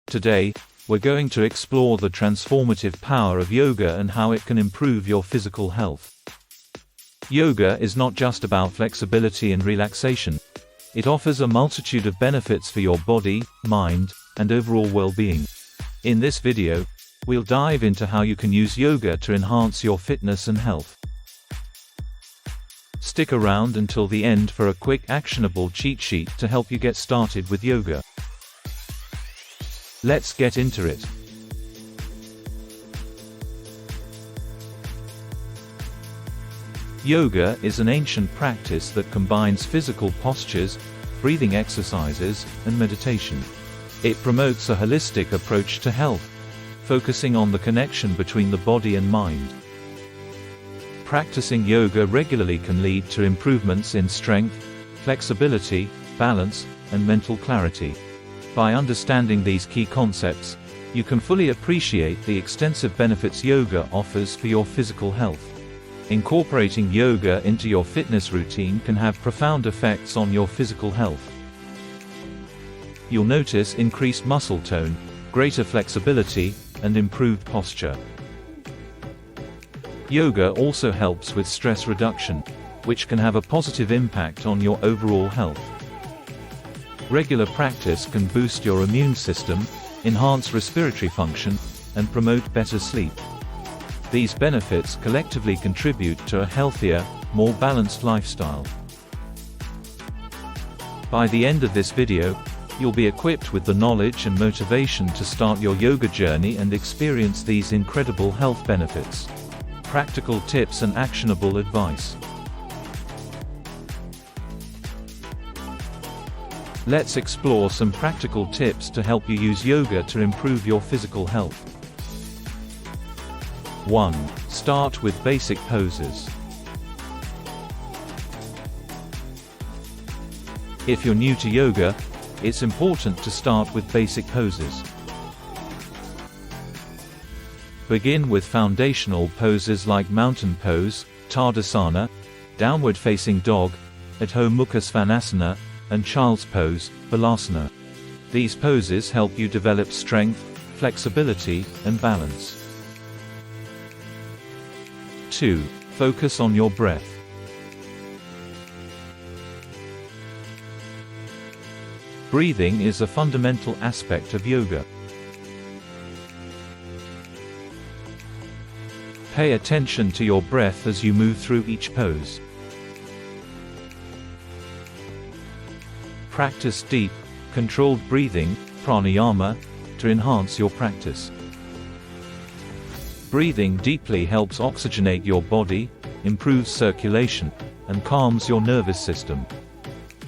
Today, we're going to explore the transformative power of yoga and how it can improve your physical health. Yoga is not just about flexibility and relaxation. It offers a multitude of benefits for your body, mind, and overall well-being. In this video, we'll dive into how you can use yoga to enhance your fitness and health. Stick around until the end for a quick actionable cheat sheet to help you get started with yoga. Let's get into it. Yoga is an ancient practice that combines physical postures, breathing exercises, and meditation. It promotes a holistic approach to health, focusing on the connection between the body and mind. Practicing yoga regularly can lead to improvements in strength, flexibility, balance, and mental clarity. By understanding these key concepts, you can fully appreciate the extensive benefits yoga offers for your physical health. Incorporating yoga into your fitness routine can have profound effects on your physical health. You'll notice increased muscle tone, greater flexibility, and improved posture. Yoga also helps with stress reduction, which can have a positive impact on your overall health. Regular practice can boost your immune system, enhance respiratory function, and promote better sleep. These benefits collectively contribute to a healthier, more balanced lifestyle. By the end of this video, you'll be equipped with the knowledge and motivation to start your yoga journey and experience these incredible health benefits. Practical tips and actionable advice. Let's explore some practical tips to help you use yoga to improve your physical health. 1. Start with basic poses. If you're new to yoga, it's important to start with basic poses. Begin with foundational poses like mountain pose, Tadasana, downward facing dog, Adho Mukha Svanasana, and child's pose, Balasana. These poses help you develop strength, flexibility, and balance. 2. Focus on your breath. Breathing is a fundamental aspect of yoga. Pay attention to your breath as you move through each pose. Practice deep, controlled breathing, pranayama, to enhance your practice. Breathing deeply helps oxygenate your body, improves circulation, and calms your nervous system.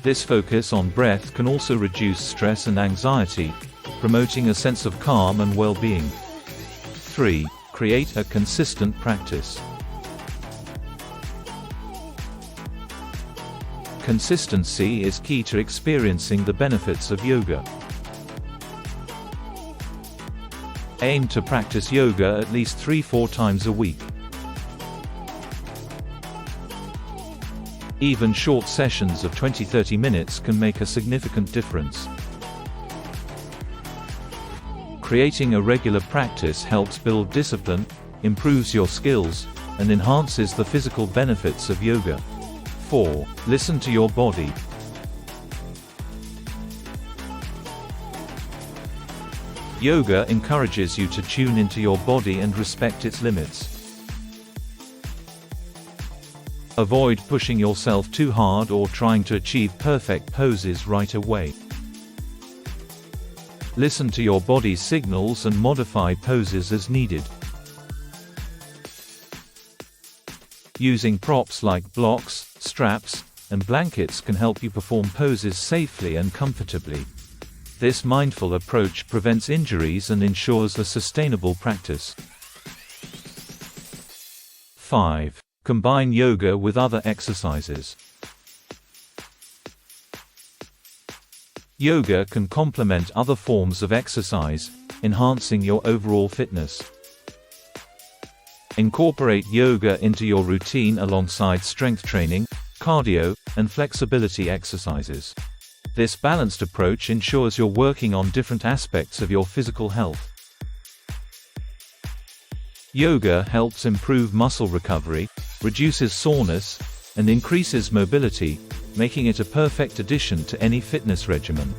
This focus on breath can also reduce stress and anxiety, promoting a sense of calm and well-being. 3. Create a consistent practice. Consistency is key to experiencing the benefits of yoga. Aim to practice yoga at least 3-4 times a week. Even short sessions of 20-30 minutes can make a significant difference. Creating a regular practice helps build discipline, improves your skills, and enhances the physical benefits of yoga. 4. Listen to your body. Yoga encourages you to tune into your body and respect its limits. Avoid pushing yourself too hard or trying to achieve perfect poses right away. Listen to your body's signals and modify poses as needed. Using props like blocks, straps, and blankets can help you perform poses safely and comfortably. This mindful approach prevents injuries and ensures a sustainable practice. 5. Combine yoga with other exercises. Yoga can complement other forms of exercise, enhancing your overall fitness. Incorporate yoga into your routine alongside strength training, cardio, and flexibility exercises. This balanced approach ensures you're working on different aspects of your physical health. Yoga helps improve muscle recovery, reduces soreness, and increases mobility, making it a perfect addition to any fitness regimen.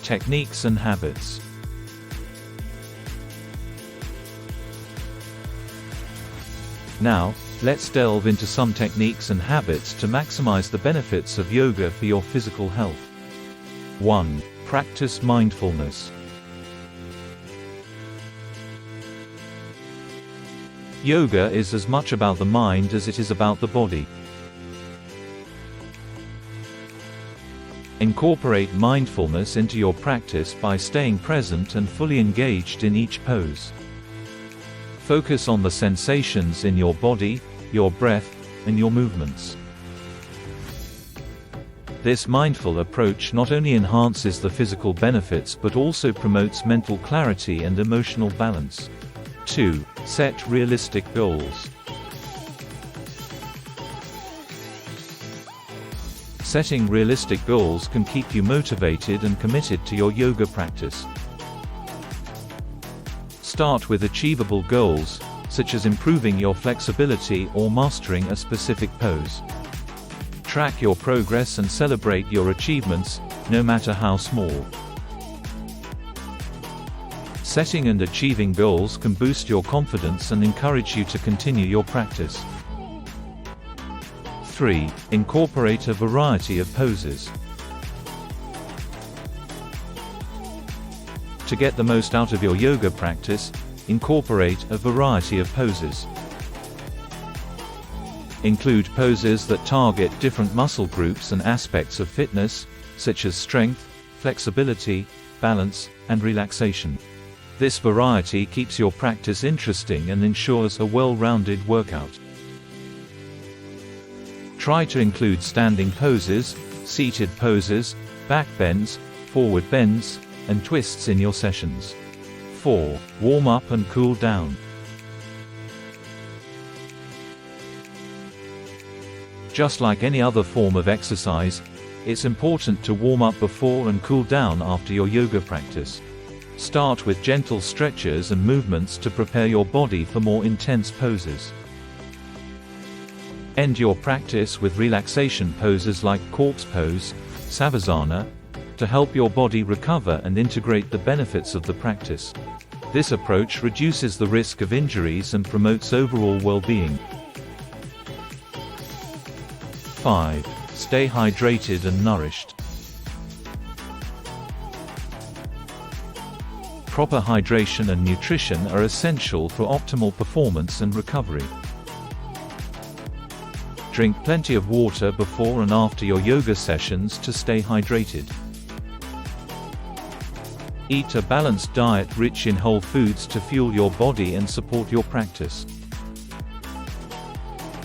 Techniques and habits. Now, let's delve into some techniques and habits to maximize the benefits of yoga for your physical health. 1. Practice mindfulness. Yoga is as much about the mind as it is about the body. Incorporate mindfulness into your practice by staying present and fully engaged in each pose. Focus on the sensations in your body, your breath, and your movements. This mindful approach not only enhances the physical benefits but also promotes mental clarity and emotional balance. 2. Set realistic goals. Setting realistic goals can keep you motivated and committed to your yoga practice. Start with achievable goals, such as improving your flexibility or mastering a specific pose. Track your progress and celebrate your achievements, no matter how small. Setting and achieving goals can boost your confidence and encourage you to continue your practice. 3. Incorporate a variety of poses. To get the most out of your yoga practice, incorporate a variety of poses. Include poses that target different muscle groups and aspects of fitness, such as strength, flexibility, balance, and relaxation. This variety keeps your practice interesting and ensures a well-rounded workout. Try to include standing poses, seated poses, back bends, forward bends, and twists in your sessions. 4. Warm up and cool down. Just like any other form of exercise, it's important to warm up before and cool down after your yoga practice. Start with gentle stretches and movements to prepare your body for more intense poses. End your practice with relaxation poses like corpse pose, savasana, to help your body recover and integrate the benefits of the practice. This approach reduces the risk of injuries and promotes overall well-being. 5. Stay hydrated and nourished. Proper hydration and nutrition are essential for optimal performance and recovery. Drink plenty of water before and after your yoga sessions to stay hydrated. Eat a balanced diet rich in whole foods to fuel your body and support your practice.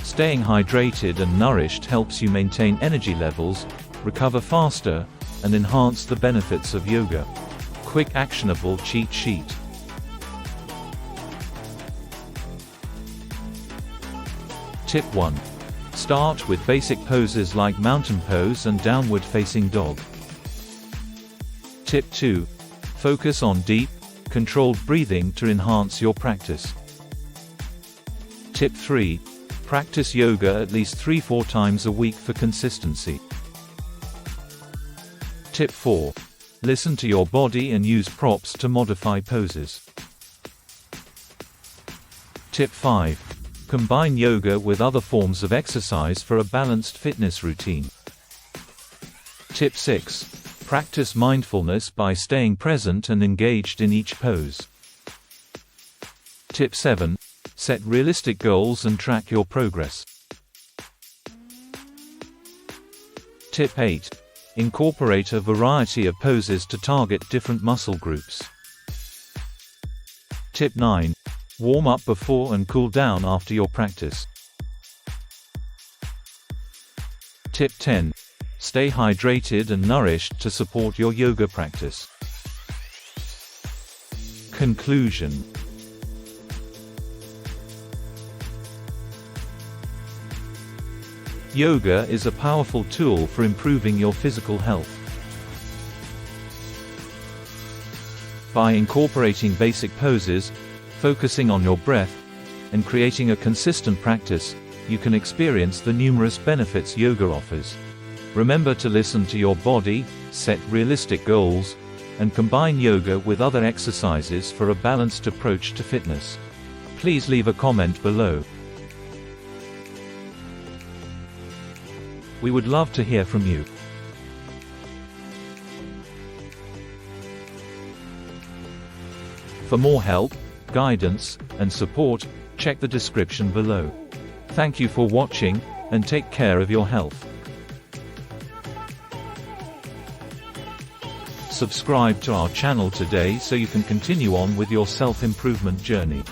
Staying hydrated and nourished helps you maintain energy levels, recover faster, and enhance the benefits of yoga. Quick actionable cheat sheet. Tip 1. Start with basic poses like mountain pose and downward facing dog. Tip 2. Focus on deep, controlled breathing to enhance your practice. Tip 3. Practice yoga at least 3-4 times a week for consistency. Tip 4. Listen to your body and use props to modify poses. Tip 5. Combine yoga with other forms of exercise for a balanced fitness routine. Tip 6. Practice mindfulness by staying present and engaged in each pose. Tip 7. Set realistic goals and track your progress. Tip 8. Incorporate a variety of poses to target different muscle groups. Tip 9. Warm up before and cool down after your practice. Tip 10. Stay hydrated and nourished to support your yoga practice. Conclusion. Yoga is a powerful tool for improving your physical health. By incorporating basic poses, focusing on your breath, and creating a consistent practice, you can experience the numerous benefits yoga offers. Remember to listen to your body, set realistic goals, and combine yoga with other exercises for a balanced approach to fitness. Please leave a comment below. We would love to hear from you. For more help, guidance, and support, check the description below. Thank you for watching, and take care of your health. Subscribe to our channel today so you can continue on with your self-improvement journey.